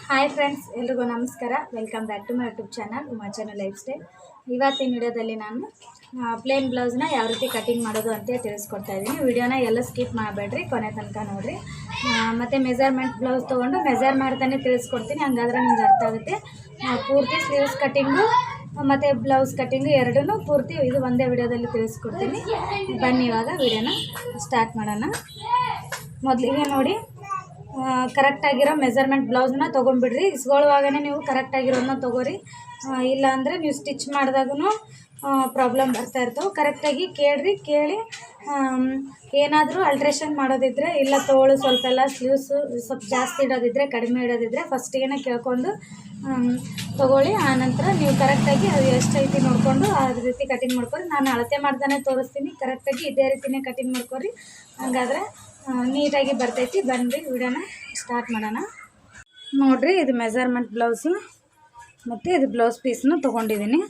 Hi friends, ಎಲ್ರಿಗೂ ನಮಸ್ಕಾರ. Welcome back to my YouTube channel Uma channel lifestyle. ಇವತ್ತಿನ ವಿಡಿಯೋದಲ್ಲಿ ನಾನು ಪ್ಲೇನ್ ಬ್ಲೌಸ್ನ ಯಾವ ರೀತಿ ಕಟಿಂಗ್ ಮಾಡೋದು ಅಂತ ತಿಳಿಸ್ಕೊಡ್ತಾ ಇದ್ದೀನಿ. ವಿಡಿಯೋನ ಎಲ್ಲ ಸ್ಕಿಪ್ ಮಾಡಬೇಡ್ರಿ, ಕೊನೆ ತನಕ ನೋಡಿರಿ. ಮತ್ತು ಮೆಜರ್ಮೆಂಟ್ ಬ್ಲೌಸ್ ತೊಗೊಂಡು ಮೆಜರ್ ಮಾಡ್ತಾನೆ ತಿಳಿಸ್ಕೊಡ್ತೀನಿ, ಹಂಗಾದ್ರೆ ನಿಮ್ಗೆ ಅರ್ಥ ಆಗುತ್ತೆ. ಪೂರ್ತಿ ಸ್ಲೀವ್ಸ್ ಕಟ್ಟಿಂಗು ಮತ್ತು ಬ್ಲೌಸ್ ಕಟ್ಟಿಂಗು ಎರಡೂ ಪೂರ್ತಿ ಇದು ಒಂದೇ ವಿಡಿಯೋದಲ್ಲಿ ತಿಳಿಸ್ಕೊಡ್ತೀನಿ. ಬನ್ನಿ ಇವಾಗ ವಿಡಿಯೋನ ಸ್ಟಾರ್ಟ್ ಮಾಡೋಣ. ಮೊದಲಿಗೆ ನೋಡಿ, ಕರೆಕ್ಟಾಗಿರೋ ಮೆಜರ್ಮೆಂಟ್ ಬ್ಲೌಸ್ನ ತೊಗೊಂಡ್ಬಿಡ್ರಿ. ಇಸ್ಕೊಳ್ಳುವಾಗನೇ ನೀವು ಕರೆಕ್ಟಾಗಿರೋದನ್ನ ತೊಗೋರಿ, ಇಲ್ಲಾಂದರೆ ನೀವು ಸ್ಟಿಚ್ ಮಾಡಿದಾಗೂ ಪ್ರಾಬ್ಲಮ್ ಬರ್ತಾ ಇರ್ತವೆ. ಕರೆಕ್ಟಾಗಿ ಕೇಳಿ ಏನಾದರೂ ಅಲ್ಟ್ರೇಷನ್ ಮಾಡೋದಿದ್ದರೆ, ಇಲ್ಲ ತೋಳು ಸ್ವಲ್ಪ ಎಲ್ಲ ಸ್ಲೀವ್ಸು ಸ್ವಲ್ಪ ಜಾಸ್ತಿ ಇಡೋದಿದ್ದರೆ, ಕಡಿಮೆ ಇಡೋದಿದ್ದರೆ ಫಸ್ಟಿಗೆ ಕೇಳ್ಕೊಂಡು ತೊಗೊಳ್ಳಿ. ಆನಂತರ ನೀವು ಕರೆಕ್ಟಾಗಿ ಅದು ಎಷ್ಟೈತಿ ನೋಡಿಕೊಂಡು ಅದೇ ರೀತಿ ಕಟಿಂಗ್ ಮಾಡ್ಕೊರಿ. ನಾನು ಅಳತೆ ಮಾಡ್ತಾನೆ ತೋರಿಸ್ತೀನಿ, ಕರೆಕ್ಟಾಗಿ ಇದೇ ರೀತಿಯೇ ಕಟಿಂಗ್ ಮಾಡ್ಕೊರಿ, ಹಾಗಾದರೆ ನೀಟಾಗಿ ಬರ್ತೈತಿ. ಬನ್ನಿರಿ ವಿಡಿಯೋನ ಸ್ಟಾರ್ಟ್ ಮಾಡೋಣ. ನೋಡಿರಿ, ಇದು ಮೆಜರ್ಮೆಂಟ್ ಬ್ಲೌಸು ಮತ್ತು ಇದು ಬ್ಲೌಸ್ ಪೀಸ್ನ ತೊಗೊಂಡಿದ್ದೀನಿ.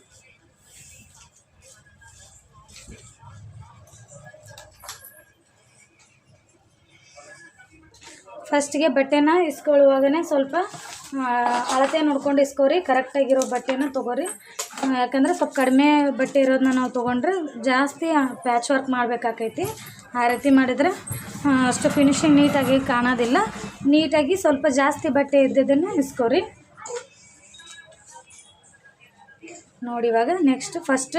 ಫಸ್ಟಿಗೆ ಬಟ್ಟೆನ ಇಸ್ಕೊಳ್ಳುವಾಗನೇ ಸ್ವಲ್ಪ ಅಳತೆ ನೋಡ್ಕೊಂಡು ಇಸ್ಕೋರಿ. ಕರೆಕ್ಟಾಗಿರೋ ಬಟ್ಟೆನ ತೊಗೋರಿ, ಯಾಕಂದರೆ ಸ್ವಲ್ಪ ಕಡಿಮೆ ಬಟ್ಟೆ ಇರೋದನ್ನ ನಾವು ತೊಗೊಂಡ್ರೆ ಜಾಸ್ತಿ ಪ್ಯಾಚ್ ವರ್ಕ್ ಮಾಡಬೇಕಾಕೈತಿ. ಆ ರೀತಿ ಮಾಡಿದರೆ ಅಷ್ಟು ಫಿನಿಶಿಂಗ್ ನೀಟಾಗಿ ಕಾಣೋದಿಲ್ಲ. ನೀಟಾಗಿ ಸ್ವಲ್ಪ ಜಾಸ್ತಿ ಬಟ್ಟೆ ಇದ್ದಿದ್ದನ್ನು ಇಸ್ಕೋರಿ. ನೋಡಿ, ಇವಾಗ ನೆಕ್ಸ್ಟ್ ಫಸ್ಟ್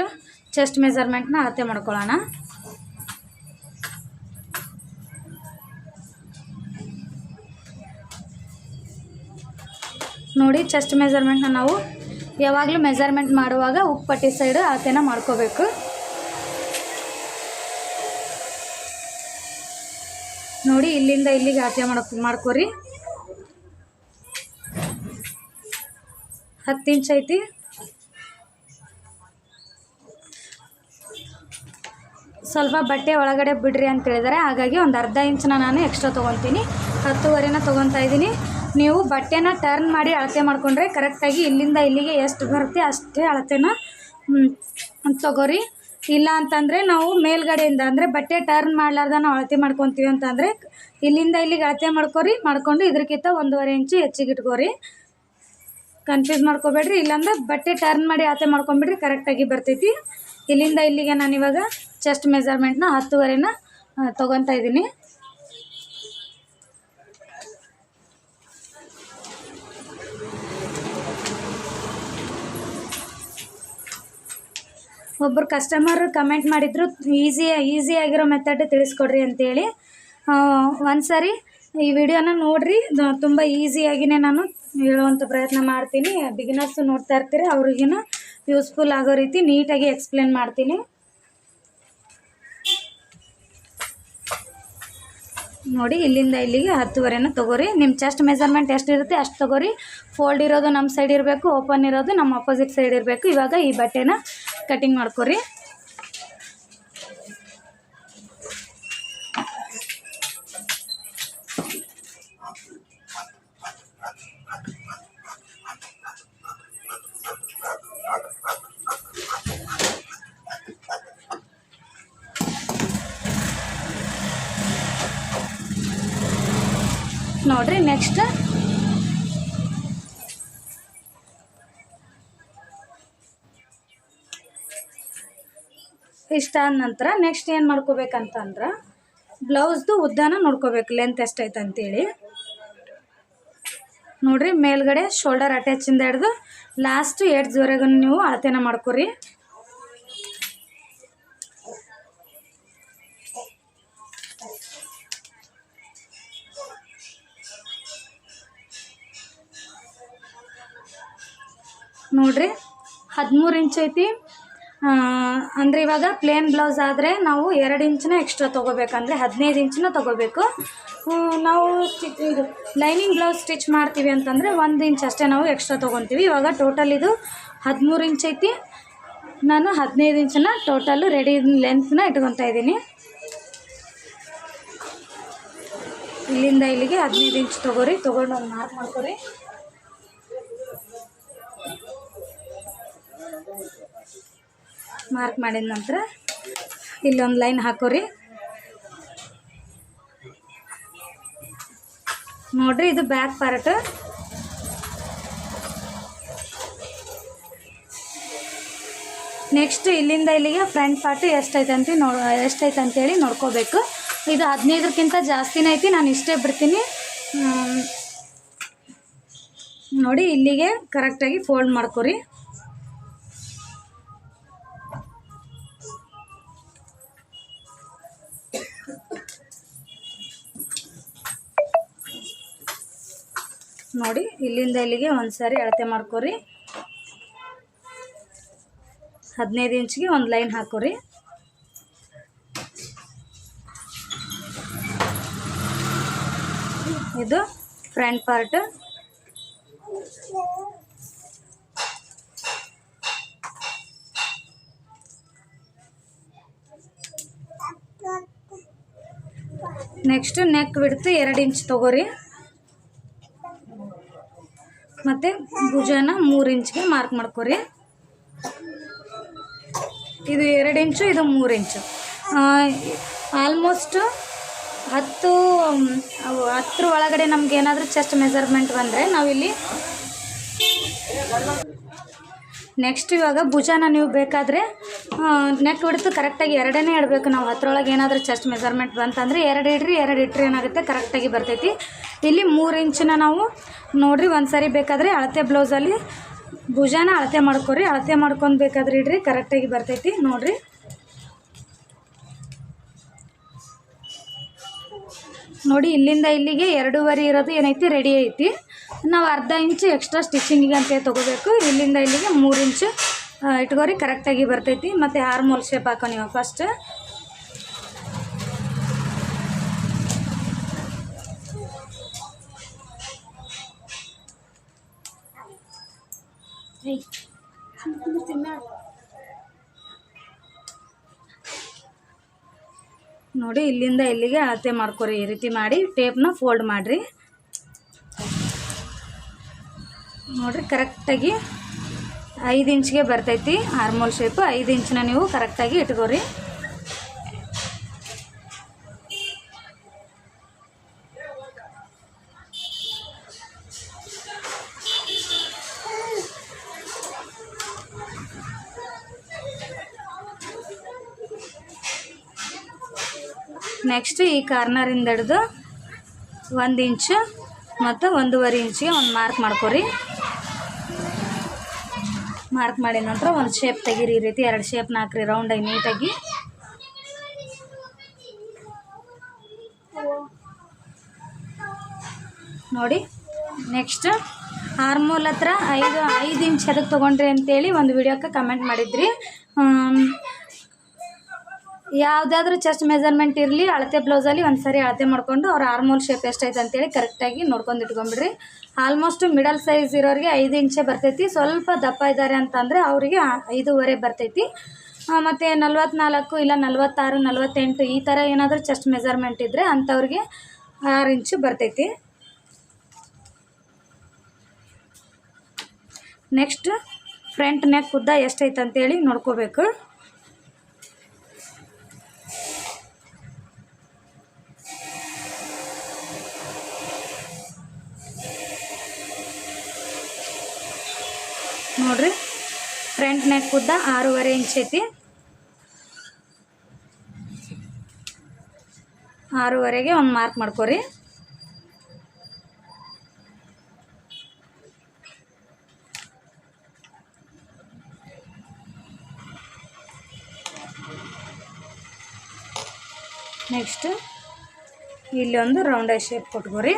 ಚೆಸ್ಟ್ ಮೆಜರ್ಮೆಂಟ್ನ ಅಳತೆ ಮಾಡ್ಕೊಳ್ಳೋಣ. ನೋಡಿ, ಚೆಸ್ಟ್ ಮೆಜರ್ಮೆಂಟ್ನ ನಾವು ಯಾವಾಗಲೂ ಮೆಜರ್ಮೆಂಟ್ ಮಾಡುವಾಗ ಉಪ್ಪಟ್ಟಿ ಸೈಡ್ ಅಳತೆನ ಮಾಡ್ಕೋಬೇಕು. ನೋಡಿ, ಇಲ್ಲಿಂದ ಇಲ್ಲಿಗೆ ಅಳತೆ ಮಾಡ್ಕೋರಿ. 10 ಇಂಚ್ ಐತಿ. ಸ್ವಲ್ಪ ಬಟ್ಟೆ ಒಳಗಡೆ ಬಿಡ್ರಿ ಅಂತ ಹೇಳಿದರೆ, ಹಾಗಾಗಿ ಒಂದು ಅರ್ಧ ಇಂಚನ್ನ ನಾನು ಎಕ್ಸ್ಟ್ರಾ ತೊಗೊತೀನಿ. 10.5ನ ತೊಗೊತಾ ಇದ್ದೀನಿ. ನೀವು ಬಟ್ಟೆನ ಟರ್ನ್ ಮಾಡಿ ಅಳತೆ ಮಾಡಿಕೊಂಡ್ರೆ ಕರೆಕ್ಟಾಗಿ ಇಲ್ಲಿಂದ ಇಲ್ಲಿಗೆ ಎಷ್ಟು ಬರುತ್ತೆ ಅಷ್ಟೇ ಅಳತೆನ ತೊಗೋರಿ. ಇಲ್ಲ ಅಂತಂದರೆ ನಾವು ಮೇಲ್ಗಡೆಯಿಂದ ಅಂದರೆ ಬಟ್ಟೆ ಟರ್ನ್ ಮಾಡಲಾರ್ದ ನಾವು ಅಳತೆ ಮಾಡ್ಕೊತೀವಿ ಅಂತಂದರೆ ಇಲ್ಲಿಂದ ಇಲ್ಲಿಗೆ ಅಳತೆ ಮಾಡ್ಕೊಂಡು ಇದಕ್ಕಿಂತ 1.5 ಇಂಚು ಹೆಚ್ಚಿಗೆ ಇಟ್ಕೋರಿ. ಕನ್ಫ್ಯೂಸ್ ಮಾಡ್ಕೋಬೇಡ್ರಿ. ಇಲ್ಲಾಂದರೆ ಬಟ್ಟೆ ಟರ್ನ್ ಮಾಡಿ ಅಳತೆ ಮಾಡ್ಕೊಂಬಿಡ್ರಿ, ಕರೆಕ್ಟಾಗಿ ಬರ್ತೈತಿ. ಇಲ್ಲಿಂದ ಇಲ್ಲಿಗೆ ನಾನಿವಾಗ ಚೆಸ್ಟ್ ಮೆಜರ್ಮೆಂಟ್ನ 10.5ನ ತೊಗೊತಾ ಇದ್ದೀನಿ. ಒಬ್ಬರು ಕಸ್ಟಮರ್ ಕಮೆಂಟ್ ಮಾಡಿದ್ರು, ಈಸಿಯಾಗಿರೋ ಮೆಥಡ್ ತಿಳಿಸ್ಕೊಡ್ರಿ ಅಂತೇಳಿ. ಒಂದು ಸಾರಿ ಈ ವಿಡಿಯೋನ ನೋಡಿರಿ, ತುಂಬ ಈಸಿಯಾಗಿಯೇ ನಾನು ಹೇಳುವಂಥ ಪ್ರಯತ್ನ ಮಾಡ್ತೀನಿ. ಬಿಗಿನರ್ಸು ನೋಡ್ತಾ ಇರ್ತೀರಿ, ಅವ್ರಿಗೇನು ಯೂಸ್ಫುಲ್ ಆಗೋ ರೀತಿ ನೀಟಾಗಿ ಎಕ್ಸ್ಪ್ಲೇನ್ ಮಾಡ್ತೀನಿ. ನೋಡಿ, ಇಲ್ಲಿಂದ ಇಲ್ಲಿಗೆ 10.5ನ ತೊಗೋರಿ. ನಿಮ್ಮ ಚೆಸ್ಟ್ ಮೆಜರ್ಮೆಂಟ್ ಎಷ್ಟಿರುತ್ತೆ ಅಷ್ಟು ತೊಗೋರಿ. ಫೋಲ್ಡ್ ಇರೋದು ನಮ್ಮ ಸೈಡ್ ಇರಬೇಕು, ಓಪನ್ ಇರೋದು ನಮ್ಮ ಅಪೋಸಿಟ್ ಸೈಡ್ ಇರಬೇಕು. ಇವಾಗ ಈ ಬಟ್ಟೆನ ಕಟಿಂಗ್ ಮಾಡ್ಕೊರಿ. ನೋಡ್ರಿ, ನೆಕ್ಸ್ಟ್ ಇಷ್ಟಾದ ನಂತರ ನೆಕ್ಸ್ಟ್ ಏನು ಮಾಡ್ಕೋಬೇಕಂತಂದ್ರೆ ಬ್ಲೌಸ್ದು ಉದ್ದನ ನೋಡ್ಕೋಬೇಕು, ಲೆಂತ್ ಎಷ್ಟೈತೆ ಅಂತೇಳಿ. ನೋಡಿರಿ, ಮೇಲ್ಗಡೆ ಶೋಲ್ಡರ್ ಅಟ್ಯಾಚಿಂದ ಹಿಡ್ದು ಲಾಸ್ಟ್ ಎಡ್ಜ್ವರೆಗೂ ನೀವು ಅಳತೆನ ಮಾಡ್ಕೊರಿ. ನೋಡಿರಿ, 13 ಇಂಚ್ ಐತಿ. ಅಂದರೆ ಇವಾಗ ಪ್ಲೇನ್ ಬ್ಲೌಸ್ ಆದರೆ ನಾವು 2 ಇಂಚನ್ನ ಎಕ್ಸ್ಟ್ರಾ ತೊಗೋಬೇಕಂದ್ರೆ 15 ಇಂಚನ್ನ ತೊಗೋಬೇಕು. ನಾವು ಇದು ಲೈನಿಂಗ್ ಬ್ಲೌಸ್ ಸ್ಟಿಚ್ ಮಾಡ್ತೀವಿ ಅಂತಂದರೆ 1 ಇಂಚ್ ಅಷ್ಟೇ ನಾವು ಎಕ್ಸ್ಟ್ರಾ ತೊಗೊತೀವಿ. ಇವಾಗ ಟೋಟಲ್ ಇದು 13 ಇಂಚ್ ಐತಿ. ನಾನು 15 ಇಂಚನ್ನ ಟೋಟಲ್ಲು ರೆಡಿ ಲೆಂತ್ನ ಇಟ್ಕೊತಾ ಇದ್ದೀನಿ. ಇಲ್ಲಿಂದ ಇಲ್ಲಿಗೆ 15 ಇಂಚ್ ತೊಗೋರಿ. ತೊಗೊಂಡು ಒಂದು ಮಾರ್ಕ್ ಮಾಡ್ಕೊರಿ. ಮಾರ್ಕ್ ಮಾಡಿದ ನಂತರ ಇಲ್ಲೊಂದು ಲೈನ್ ಹಾಕೋರಿ. ನೋಡಿರಿ, ಇದು ಬ್ಯಾಕ್ ಪಾರ್ಟ್. ನೆಕ್ಸ್ಟ್ ಇಲ್ಲಿಂದ ಇಲ್ಲಿಗೆ ಫ್ರಂಟ್ ಪಾರ್ಟ್ ಎಷ್ಟೈತೆ ಅಂತೇಳಿ ನೋಡ್ಕೋಬೇಕು. ಇದು 15ಕ್ಕಿಂತ ಜಾಸ್ತಿನೇ ಐತಿ, ನಾನು ಇಷ್ಟೇ ಬಿಡ್ತೀನಿ. ನೋಡಿ ಇಲ್ಲಿಗೆ ಕರೆಕ್ಟಾಗಿ ಫೋಲ್ಡ್ ಮಾಡ್ಕೊರಿ. ನೋಡಿ ಇಲ್ಲಿಂದ ಇಲ್ಲಿಗೆ ಒಂದು ಸಾರಿ ಅಳತೆ ಮಾಡ್ಕೊರಿ. 15 ಇಂಚ್ಗೆ ಒಂದು ಲೈನ್ ಹಾಕೋರಿ. ಇದು ಫ್ರಂಟ್ ಪಾರ್ಟ್. ನೆಕ್ಸ್ಟ್ ನೆಕ್ ಬಿಡ್ತು 2 ಇಂಚ್ ತಗೋರಿ. ಮತ್ತು ಭುಜನ 3 ಇಂಚ್ಗೆ ಮಾರ್ಕ್ ಮಾಡ್ಕೊರಿ. ಇದು 2 ಇಂಚು, ಇದು 3 ಇಂಚು. ಆಲ್ಮೋಸ್ಟ್ 10 ಒಳಗಡೆ ನಮ್ಗೆ ಏನಾದರೂ ಚೆಸ್ಟ್ ಮೆಜರ್ಮೆಂಟ್ ಬಂದರೆ ನಾವಿಲ್ಲಿ ನೆಕ್ಸ್ಟ್ ಇವಾಗ ಭುಜನ ನೀವು ಬೇಕಾದರೆ ನೆಕ್ ಬಿಡ್ತು ಕರೆಕ್ಟಾಗಿ 2ನೇ ಇಡಬೇಕು. ನಾವು 10 ಏನಾದರೂ ಚೆಸ್ಟ್ ಮೆಜರ್ಮೆಂಟ್ ಬಂತಂದರೆ 2 ಇಡ್ರಿ, 2 ಇಟ್ಟರೆ ಏನಾಗುತ್ತೆ ಕರೆಕ್ಟಾಗಿ ಬರ್ತೈತಿ. ಇಲ್ಲಿ 3 ಇಂಚನ್ನ ನಾವು ನೋಡಿರಿ ಒಂದು ಸಾರಿ ಬೇಕಾದರೆ ಅಳತೆ ಬ್ಲೌಸಲ್ಲಿ ಭುಜನ ಅಳತೆ ಮಾಡ್ಕೊರಿ. ಅಳತೆ ಮಾಡ್ಕೊಂಡು ಬೇಕಾದ್ರೆ ಇಡ್ರಿ, ಕರೆಕ್ಟಾಗಿ ಬರ್ತೈತಿ. ನೋಡಿರಿ ನೋಡಿ ಇಲ್ಲಿಂದ ಇಲ್ಲಿಗೆ 2.5 ಇರೋದು ಏನೈತಿ ರೆಡಿ ಐತಿ. ನಾವು ಅರ್ಧ ಇಂಚು ಎಕ್ಸ್ಟ್ರಾ ಸ್ಟಿಚಿಂಗಿಗೆ ಅಂತ ತೊಗೋಬೇಕು. ಇಲ್ಲಿಂದ ಇಲ್ಲಿಗೆ 3 ಇಂಚು ಇಟ್ಕೋರಿ, ಕರೆಕ್ಟಾಗಿ ಬರ್ತೈತಿ. ಮತ್ತು ಆರ್ಮೋಲ್ ಶೇಪ್ ಹಾಕೋ ನೀವು ಫಸ್ಟ್. ನೋಡಿ ಇಲ್ಲಿಂದ ಇಲ್ಲಿಗೆ ಅಳತೆ ಮಾಡ್ಕೊರಿ. ಈ ರೀತಿ ಮಾಡಿ ಟೇಪ್ನ ಫೋಲ್ಡ್ ಮಾಡಿರಿ. ನೋಡಿರಿ ಕರೆಕ್ಟಾಗಿ 5 ಇಂಚ್ಗೆ ಬರ್ತೈತಿ ಆರ್ಮೋಲ್ ಶೇಪು. 5 ಇಂಚನ್ನ ನೀವು ಕರೆಕ್ಟಾಗಿ ಇಟ್ಕೋರಿ. ನೆಕ್ಸ್ಟ್ ಈ ಕಾರ್ನರಿಂದ ಹಿಡಿದು 1 ಇಂಚು ಮತ್ತು 1.5 ಇಂಚಿಗೆ ಒಂದು ಮಾರ್ಕ್ ಮಾಡ್ಕೊರಿ. ಮಾರ್ಕ್ ಮಾಡಿದ ನಂತರ ಒಂದು ಶೇಪ್ ತೆಗೀರಿ. ಈ ರೀತಿ 2 ಶೇಪ್ನ ಹಾಕ್ರಿ ರೌಂಡಾಗಿ ನೀಟಾಗಿ. ನೋಡಿ ನೆಕ್ಸ್ಟ್ ಆರ್ಮೋಲ್ ಹತ್ರ 5 ಇಂಚ್ ಎದಕ್ಕೆ ತೊಗೊಂಡ್ರಿ ಅಂತೇಳಿ ಒಂದು ವಿಡಿಯೋಕ್ಕೆ ಕಮೆಂಟ್ ಮಾಡಿದ್ರಿ. ಯಾವುದಾದ್ರೂ ಚೆಸ್ಟ್ ಮೆಜರ್ಮೆಂಟ್ ಇರಲಿ, ಅಳತೆ ಬ್ಲೌಸಲ್ಲಿ ಒಂದು ಸಾರಿ ಅಳತೆ ಮಾಡಿಕೊಂಡು ಅವ್ರ ಆರ್ಮೋಲ್ ಶೇಪ್ ಎಷ್ಟೈತೆ ಅಂತೇಳಿ ಕರೆಕ್ಟಾಗಿ ನೋಡ್ಕೊಂಡು ಇಟ್ಕೊಂಡ್ಬಿಡ್ರಿ. ಆಲ್ಮೋಸ್ಟ್ ಮಿಡಲ್ ಸೈಜ್ ಇರೋರಿಗೆ 5 ಇಂಚೇ ಬರ್ತೈತಿ. ಸ್ವಲ್ಪ ದಪ್ಪ ಇದ್ದಾರೆ ಅಂತಂದರೆ ಅವರಿಗೆ 5.5 ಬರ್ತೈತಿ. ಮತ್ತು 44 ಇಲ್ಲ 46, 48 ಈ ಥರ ಏನಾದರೂ ಚೆಸ್ಟ್ ಮೆಜರ್ಮೆಂಟ್ ಇದ್ದರೆ ಅಂಥವ್ರಿಗೆ 6 ಇಂಚು ಬರ್ತೈತಿ. ನೆಕ್ಸ್ಟ್ ಫ್ರಂಟ್ ನೆಕ್ ಉದ್ದ ಎಷ್ಟೈತೆ ಅಂತೇಳಿ ನೋಡ್ಕೋಬೇಕು. ನೋಡ್ರಿ ಫ್ರಂಟ್ ನೆಕ್ ಉದ್ದ 6.5 ಇಂಚ್ ಐತಿ. 6.5ಗೆ ಒಂದು ಮಾರ್ಕ್ ಮಾಡ್ಕೊರಿ. ನೆಕ್ಸ್ಟ್ ಇಲ್ಲಿ ಒಂದು ರೌಂಡ್ ಶೇಪ್ ಕೊಟ್ಕೋರಿ.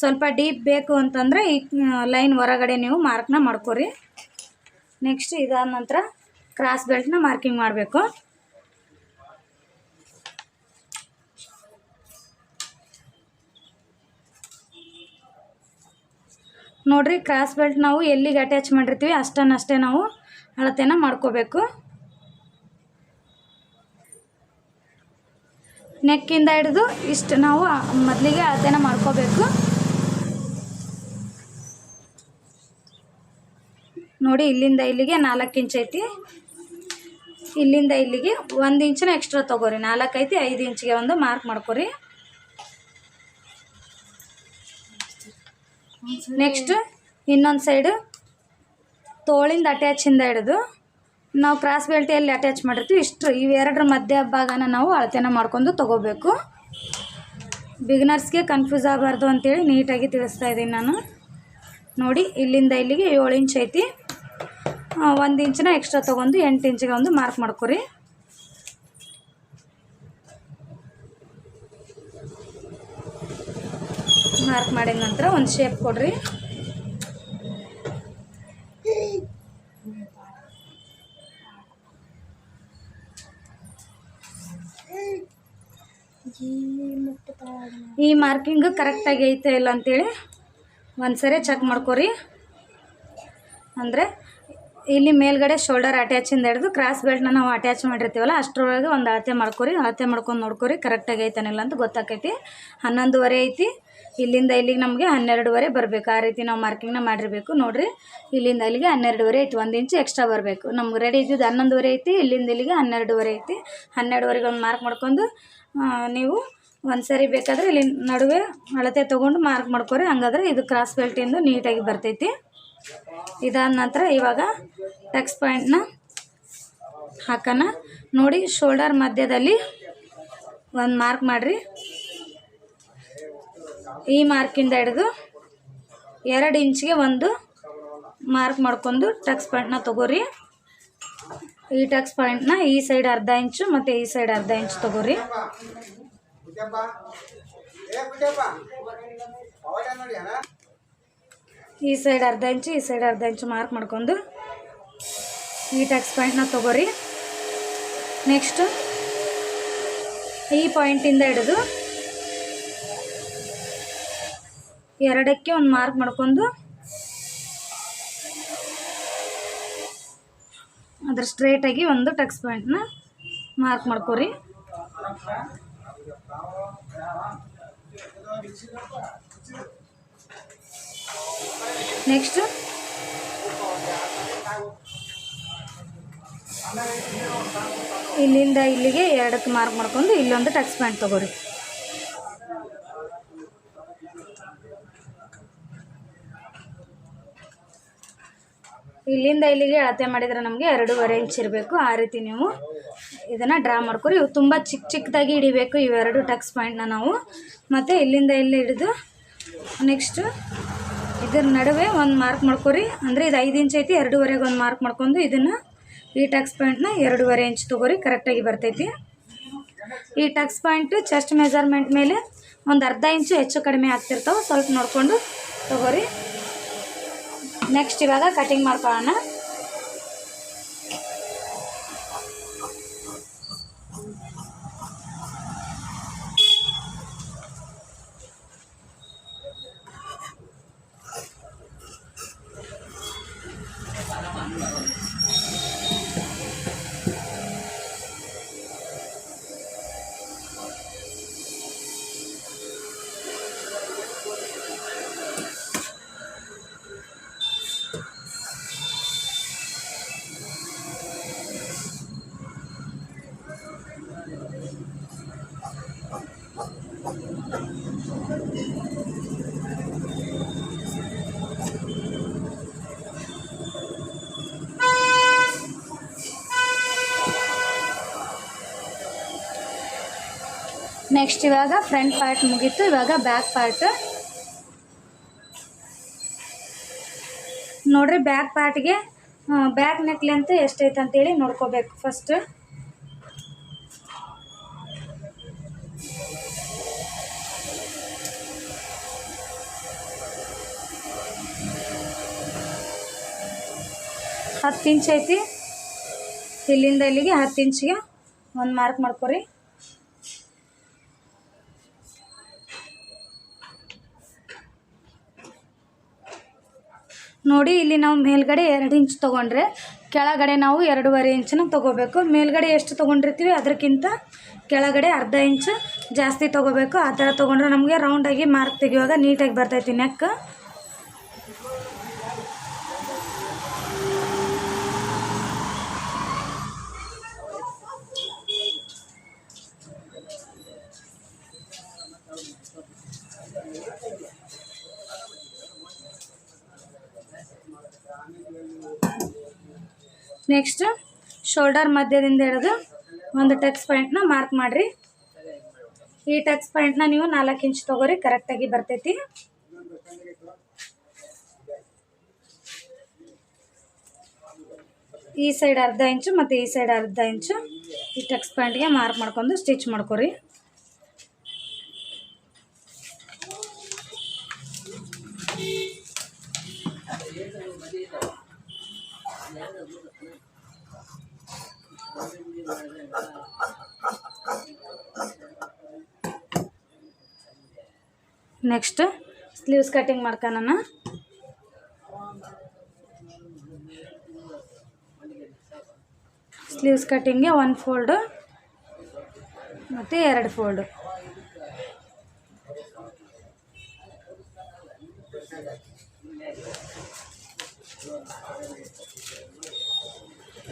ಸ್ವಲ್ಪ ಡೀಪ್ ಬೇಕು ಅಂತಂದರೆ ಈ ಲೈನ್ ಹೊರಗಡೆ ನೀವು ಮಾರ್ಕ್ನ ಮಾಡ್ಕೊರಿ. ನೆಕ್ಸ್ಟ್ ಇದಾದ ನಂತರ ಕ್ರಾಸ್ ಬೆಲ್ಟ್ನ ಮಾರ್ಕಿಂಗ್ ಮಾಡಬೇಕು. ನೋಡಿರಿ ಕ್ರಾಸ್ ಬೆಲ್ಟ್ ನಾವು ಎಲ್ಲಿಗೆ ಅಟ್ಯಾಚ್ ಮಾಡಿರ್ತೀವಿ ಅಷ್ಟೇ ನಾವು ಅಳತೆನ ಮಾಡ್ಕೋಬೇಕು. ನೆಕ್ಕಿಂದ ಹಿಡಿದು ಇಷ್ಟು ನಾವು ಮೊದಲಿಗೆ ಅಳತೆನ ಮಾಡ್ಕೋಬೇಕು. ನೋಡಿ ಇಲ್ಲಿಂದ ಇಲ್ಲಿಗೆ 4 ಇಂಚ್ ಐತಿ. ಇಲ್ಲಿಂದ ಇಲ್ಲಿಗೆ 1 ಇಂಚನ್ನ ಎಕ್ಸ್ಟ್ರಾ ತೊಗೋರಿ. 4 ಐತಿ, 5 ಇಂಚಿಗೆ ಒಂದು ಮಾರ್ಕ್ ಮಾಡ್ಕೊರಿ. ನೆಕ್ಸ್ಟ್ ಇನ್ನೊಂದು ಸೈಡು ತೋಳಿಂದ ಅಟ್ಯಾಚಿಂದ ಹಿಡಿದು ನಾವು ಕ್ರಾಸ್ ಬೆಲ್ಟ್ ಎಲ್ಲಿ ಅಟ್ಯಾಚ್ ಮಾಡಿರ್ತೀವಿ ಇಷ್ಟು ಇವೆರಡರ ಮಧ್ಯ ಭಾಗನ ನಾವು ಅಳತೆನ ಮಾಡ್ಕೊಂಡು ತೊಗೋಬೇಕು. ಬಿಗಿನರ್ಸ್ಗೆ ಕನ್ಫ್ಯೂಸ್ ಆಗಬಾರ್ದು ಅಂತೇಳಿ ನೀಟಾಗಿ ತಿಳಿಸ್ತಾ ಇದ್ದೀನಿ ನಾನು. ನೋಡಿ ಇಲ್ಲಿಂದ ಇಲ್ಲಿಗೆ 7 ಇಂಚ್ ಐತಿ. 1 ಇಂಚನ್ನ ಎಕ್ಸ್ಟ್ರಾ ತೊಗೊಂಡು 8 ಇಂಚಿಗೆ ಒಂದು ಮಾರ್ಕ್ ಮಾಡ್ಕೊರಿ. ಮಾರ್ಕ್ ಮಾಡಿದ ನಂತರ ಒಂದು ಶೇಪ್ ಕೊಡ್ರಿ. ಈ ಮಾರ್ಕಿಂಗ್ ಕರೆಕ್ಟಾಗಿ ಐತೆ ಇಲ್ಲ ಅಂತೇಳಿ ಒಂದ್ಸರಿ ಚೆಕ್ ಮಾಡ್ಕೊರಿ. ಅಂದರೆ ಇಲ್ಲಿ ಮೇಲ್ಗಡೆ ಶೋಲ್ಡರ್ ಅಟ್ಯಾಚಿಂದ ಹಿಡಿದು ಕ್ರಾಸ್ ಬೆಲ್ಟ್ನ ನಾವು ಅಟ್ಯಾಚ್ ಮಾಡಿರ್ತೀವಲ್ಲ ಅಷ್ಟರೊಳಗೆ ಒಂದು ಅಳತೆ ಮಾಡ್ಕೊರಿ. ಅಳತೆ ಮಾಡ್ಕೊಂಡು ನೋಡ್ಕೊರಿ ಕರೆಕ್ಟಾಗಿ ಐತಾನಿಲ್ಲ ಅಂತ ಗೊತ್ತಾಕೈತಿ. 11.5 ಐತಿ. ಇಲ್ಲಿಂದ ಇಲ್ಲಿಗೆ ನಮಗೆ 12.5 ಬರಬೇಕು. ಆ ರೀತಿ ನಾವು ಮಾರ್ಕಿಂಗ್ನ ಮಾಡಿರಬೇಕು. ನೋಡಿರಿ ಇಲ್ಲಿಂದ ಇಲ್ಲಿಗೆ 12.5 ಐತಿ. 1 ಇಂಚ್ ಎಕ್ಸ್ಟ್ರಾ ಬರಬೇಕು. ನಮ್ಗೆ ರೆಡಿ ಇದ್ದಿದ್ದು 11.5 ಐತಿ. ಇಲ್ಲಿಂದ ಇಲ್ಲಿಗೆ 12.5 ಐತಿ. 12.5ಗೆ ಒಂದು ಮಾರ್ಕ್ ಮಾಡ್ಕೊಂಡು ನೀವು ಒಂದು ಸರಿ ಬೇಕಾದರೆ ಇಲ್ಲಿ ನಡುವೆ ಅಳತೆ ತೊಗೊಂಡು ಮಾರ್ಕ್ ಮಾಡ್ಕೊರಿ. ಹಂಗಾದ್ರೆ ಇದು ಕ್ರಾಸ್ ಬೆಲ್ಟಿಂದು ನೀಟಾಗಿ ಬರ್ತೈತಿ. ಇದಾದ ನಂತರ ಇವಾಗ ಟಕ್ಸ್ ಪಾಯಿಂಟ್ನ ಹಾಕೋಣ. ನೋಡಿ ಶೋಲ್ಡರ್ ಮಧ್ಯದಲ್ಲಿ ಒಂದು ಮಾರ್ಕ್ ಮಾಡಿರಿ. ಈ ಮಾರ್ಕಿಂದ ಹಿಡಿದು 2 ಇಂಚಿಗೆ ಒಂದು ಮಾರ್ಕ್ ಮಾಡ್ಕೊಂಡು ಟಕ್ಸ್ ಪಾಯಿಂಟ್ನ ತೊಗೋರಿ. ಈ ಟಕ್ಸ್ ಪಾಯಿಂಟ್ನ ಈ ಸೈಡ್ ಅರ್ಧ ಇಂಚು ಮತ್ತು ಈ ಸೈಡ್ ಅರ್ಧ ಇಂಚು ತೊಗೋರಿ. ಈ ಸೈಡ್ ಅರ್ಧ ಇಂಚು ಈ ಸೈಡ್ ಅರ್ಧ ಇಂಚು ಮಾರ್ಕ್ ಮಾಡ್ಕೊಂಡು ಈ ಟಕ್ಸ್ ಪಾಯಿಂಟ್ನ ತೊಗೋರಿ. ನೆಕ್ಸ್ಟು ಈ ಪಾಯಿಂಟಿಂದ ಹಿಡಿದು 2ಕ್ಕೆ ಒಂದು ಮಾರ್ಕ್ ಮಾಡ್ಕೊಂಡು ಅದ್ರ ಸ್ಟ್ರೇಟಾಗಿ ಒಂದು ಟಕ್ಸ್ ಪಾಯಿಂಟ್ನ ಮಾರ್ಕ್ ಮಾಡ್ಕೊರಿ. ನೆಕ್ಸ್ಟ್ ಇಲ್ಲಿಂದ ಇಲ್ಲಿಗೆ 2ಕ್ಕೆ ಮಾರ್ಕ್ ಮಾಡ್ಕೊಂಡು ಇಲ್ಲೊಂದು ಟಕ್ಸ್ ಪಾಯಿಂಟ್ ತೊಗೋರಿ. ಇಲ್ಲಿಂದ ಇಲ್ಲಿಗೆ ಅಳತೆ ಮಾಡಿದರೆ ನಮಗೆ 2.5 ಇಂಚ್ ಇರಬೇಕು. ಆ ರೀತಿ ನೀವು ಇದನ್ನು ಡ್ರಾ ಮಾಡ್ಕೊರಿ. ಇವು ತುಂಬ ಚಿಕ್ಕದಾಗಿ ಹಿಡಿಬೇಕು ಇವೆರಡು ಟಕ್ಸ್ ಪಾಯಿಂಟ್ನ ನಾವು. ಮತ್ತು ಇಲ್ಲಿಂದ ಇಲ್ಲಿ ಹಿಡಿದು ನೆಕ್ಸ್ಟು ಇದ್ರ ನಡುವೆ ಒಂದು ಮಾರ್ಕ್ ಮಾಡ್ಕೊರಿ. ಅಂದರೆ ಇದು 5 ಇಂಚ್ ಐತಿ. 2.5ಗೆ ಒಂದು ಮಾರ್ಕ್ ಮಾಡ್ಕೊಂಡು ಇದನ್ನು ಈ ಟಕ್ಸ್ ಪಾಯಿಂಟ್ನ 2.5 ಇಂಚ್ ತೊಗೋರಿ. ಕರೆಕ್ಟಾಗಿ ಬರ್ತೈತಿ. ಈ ಟಕ್ಸ್ ಪಾಯಿಂಟು ಚೆಸ್ಟ್ ಮೆಜರ್ಮೆಂಟ್ ಮೇಲೆ ಒಂದು ಅರ್ಧ ಇಂಚು ಹೆಚ್ಚು ಕಡಿಮೆ ಆಗ್ತಿರ್ತಾವೆ. ಸ್ವಲ್ಪ ನೋಡಿಕೊಂಡು ತೊಗೋರಿ. ನೆಕ್ಸ್ಟ್ ಇವಾಗ ಕಟಿಂಗ್ ಮಾಡ್ಕೊಳ್ಳೋಣ. ನೆಕ್ಸ್ಟ್ ಇವಾಗ ಫ್ರಂಟ್ ಪಾರ್ಟ್ ಮುಗೀತು. ಇವಾಗ ಬ್ಯಾಕ್ ಪಾರ್ಟ್ ನೋಡ್ರಿ. ಬ್ಯಾಕ್ ಪಾರ್ಟ್ಗೆ ಬ್ಯಾಕ್ ನೆಕ್ ಲೆಂತ್ ಎಷ್ಟೈತೆ ಅಂತೇಳಿ ನೋಡ್ಕೋಬೇಕು. ಫಸ್ಟ್ ಹತ್ತು ಇಂಚ್ ಐತಿ. ಇಲ್ಲಿಂದ ಇಲ್ಲಿಗೆ 10 ಇಂಚಿಗೆ ಒಂದು ಮಾರ್ಕ್ ಮಾಡ್ಕೊರಿ. ನೋಡಿ ಇಲ್ಲಿ ನಾವು ಮೇಲ್ಗಡೆ 2 ಇಂಚ್ ತೊಗೊಂಡ್ರೆ ಕೆಳಗಡೆ ನಾವು 2.5 ಇಂಚನ್ನ ತೊಗೋಬೇಕು. ಮೇಲ್ಗಡೆ ಎಷ್ಟು ತೊಗೊಂಡಿರ್ತೀವಿ ಅದಕ್ಕಿಂತ ಕೆಳಗಡೆ ಅರ್ಧ ಇಂಚು ಜಾಸ್ತಿ ತೊಗೋಬೇಕು. ಆ ಥರ ತೊಗೊಂಡ್ರೆ ನಮಗೆ ರೌಂಡಾಗಿ ಮಾರ್ಕ್ ತೆಗಿಯುವಾಗ ನೀಟಾಗಿ ಬರ್ತೈತಿ ನೆಕ್. ನೆಕ್ಸ್ಟ್ ಶೋಲ್ಡರ್ ಮಧ್ಯದಿಂದ ಹಿಡಿದು ಒಂದು ಟಕ್ಸ್ ಪಾಯಿಂಟ್ನ ಮಾರ್ಕ್ ಮಾಡಿರಿ. ಈ ಟಕ್ಸ್ ಪಾಯಿಂಟ್ನ ನೀವು 4 ಇಂಚ್ ತೊಗೋರಿ, ಕರೆಕ್ಟಾಗಿ ಬರ್ತೈತಿ. ಈ ಸೈಡ್ ಅರ್ಧ ಇಂಚು ಮತ್ತು ಈ ಸೈಡ್ ಅರ್ಧ ಇಂಚು ಈ ಟಕ್ಸ್ ಪಾಯಿಂಟ್ಗೆ ಮಾರ್ಕ್ ಮಾಡ್ಕೊಂಡು ಸ್ಟಿಚ್ ಮಾಡ್ಕೊರಿ. ನೆಕ್ಸ್ಟ್ ಸ್ಲೀವ್ಸ್ ಕಟಿಂಗ್ ಮಾಡ್ಕೊಳ್ಳೋಣ. ಸ್ಲೀವ್ಸ್ ಕಟ್ಟಿಂಗ್ಗೆ 1 ಫೋಲ್ಡು ಮತ್ತು 2 ಫೋಲ್ಡು.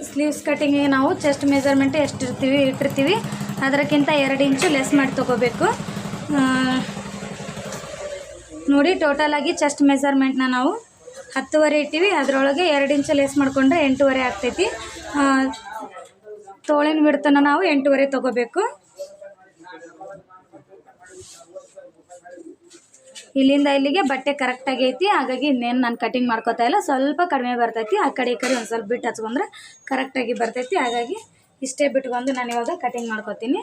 ಸ್ಲೀವ್ಸ್ ಕಟ್ಟಿಂಗಿಗೆ ನಾವು ಚೆಸ್ಟ್ ಮೆಜರ್ಮೆಂಟ್ ಎಷ್ಟು ಇಟ್ಟಿರ್ತೀವಿ ಅದಕ್ಕಿಂತ 2 ಇಂಚು ಲೆಸ್ ಮಾಡಿ ತೊಗೋಬೇಕು. ನೋಡಿ, ಟೋಟಲಾಗಿ ಚೆಸ್ಟ್ ಮೆಜರ್ಮೆಂಟ್ನ ನಾವು 10.5 ಇಟ್ಟಿವಿ. ಅದರೊಳಗೆ 2 ಇಂಚು ಲೆಸ್ ಮಾಡಿಕೊಂಡ್ರೆ 8.5 ಆಗ್ತೈತಿ. ತೋಳಿನ ಬಿಡ್ತನ ನಾವು 8.5 ತೊಗೋಬೇಕು. ಇಲ್ಲಿಂದ ಇಲ್ಲಿಗೆ ಬಟ್ಟೆ ಕರೆಕ್ಟಾಗಿ ಐತಿ. ಹಾಗಾಗಿ ಇನ್ನೇನು ನಾನು ಕಟಿಂಗ್ ಮಾಡ್ಕೋತಾ ಇಲ್ಲ, ಸ್ವಲ್ಪ ಕಡಿಮೆ ಬರ್ತೈತಿ. ಆ ಕಡೆ ಈ ಕಡೆ ಒಂದು ಸ್ವಲ್ಪ ಬಿಟ್ಟು ಹಚ್ಕೊಂಡ್ರೆ ಕರೆಕ್ಟಾಗಿ ಬರ್ತೈತಿ. ಹಾಗಾಗಿ ಇಷ್ಟೇ ಬಿಟ್ಕೊಂಡು ನಾನು ಇವಾಗ ಕಟಿಂಗ್ ಮಾಡ್ಕೋತೀನಿ.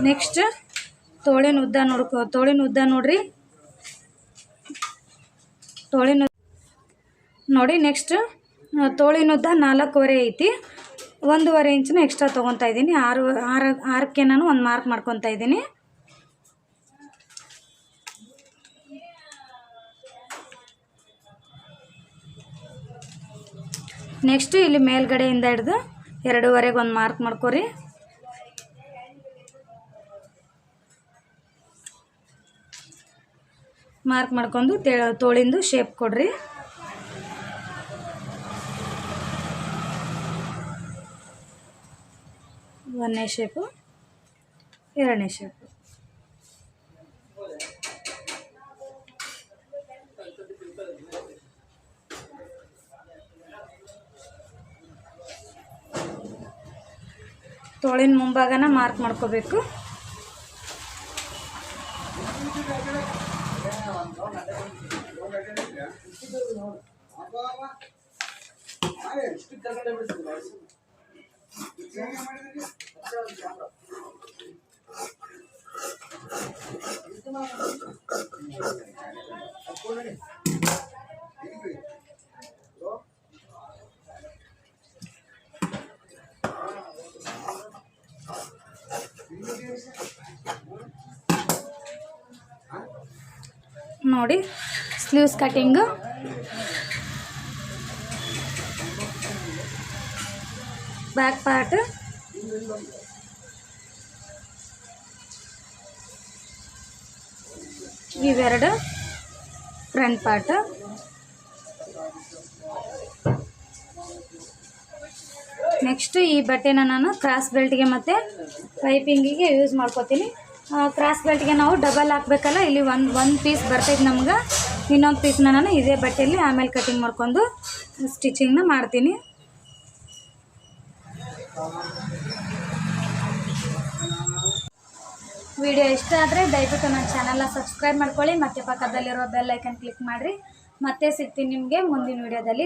ನೆಕ್ಸ್ಟ್ ತೋಳಿನ ಉದ್ದ ನೋಡ್ರಿ. ನೋಡಿ, ನೆಕ್ಸ್ಟ್ ತೋಳಿನ ಉದ್ದ 4.5 ಐತಿ. 1.5 ಇಂಚನ್ನ ಎಕ್ಸ್ಟ್ರಾ ತೊಗೊತಾ ಇದ್ದೀನಿ. 6ಕ್ಕೆ ನಾನು ಒಂದು ಮಾರ್ಕ್ ಮಾಡ್ಕೊತಾ ಇದ್ದೀನಿ. ನೆಕ್ಸ್ಟ್ ಇಲ್ಲಿ ಮೇಲ್ಗಡೆಯಿಂದ ಹಿಡಿದು 2.5ಗೆ ಒಂದು ಮಾರ್ಕ್ ಮಾಡ್ಕೊರಿ. ಮಾರ್ಕ್ ಮಾಡ್ಕೊಂಡು ತೋಳಿಂದು ಶೇಪ್ ಕೊಡ್ರಿ. ಒಂದನೇ ಶೇಪು, 2ನೇ ಶೇಪು. ತೋಳಿನ ಮುಂಭಾಗನ ಮಾರ್ಕ್ ಮಾಡ್ಕೋಬೇಕು. ನೋಡಿ, ಸ್ಲೀವ್ಸ್ ಕಟಿಂಗು ಬ್ಯಾಕ್ ಪಾರ್ಟ್, ಇವೆರಡು ಫ್ರಂಟ್ ಪಾರ್ಟ್. ನೆಕ್ಸ್ಟ್ ಈ ಬಟ್ಟೆನ ನಾನು ಕ್ರಾಸ್ ಬೆಲ್ಟ್ಗೆ ಮತ್ತು ಪೈಪಿಂಗಿಗೆ ಯೂಸ್ ಮಾಡ್ಕೋತೀನಿ. ಕ್ರಾಸ್ ಬೆಲ್ಟ್ಗೆ ನಾವು ಡಬಲ್ ಹಾಕಬೇಕಲ್ಲ, ಇಲ್ಲಿ ಒಂದು ಪೀಸ್ ಬರ್ತೈತೆ ನಮ್ಗೆ. ಇನ್ನೊಂದು ಪೀಸ್ನ ನಾನು ಇದೇ ಬಟ್ಟೆಯಲ್ಲಿ ಆಮೇಲೆ ಕಟಿಂಗ್ ಮಾಡ್ಕೊಂಡು ಸ್ಟಿಚಿಂಗ್ನ ಮಾಡ್ತೀನಿ. ವಿಡಿಯೋ ಇಷ್ಟ ಆದರೆ ದಯವಿಟ್ಟು ನನ್ನ ಚಾನಲ್ನ ಸಬ್ಸ್ಕ್ರೈಬ್ ಮಾಡ್ಕೊಳ್ಳಿ ಮತ್ತು ಪಕ್ಕದಲ್ಲಿರೋ ಬೆಲ್ ಐಕನ್ ಕ್ಲಿಕ್ ಮಾಡಿರಿ. ಮತ್ತೆ ಸಿಗ್ತೀನಿ ನಿಮಗೆ ಮುಂದಿನ ವಿಡಿಯೋದಲ್ಲಿ.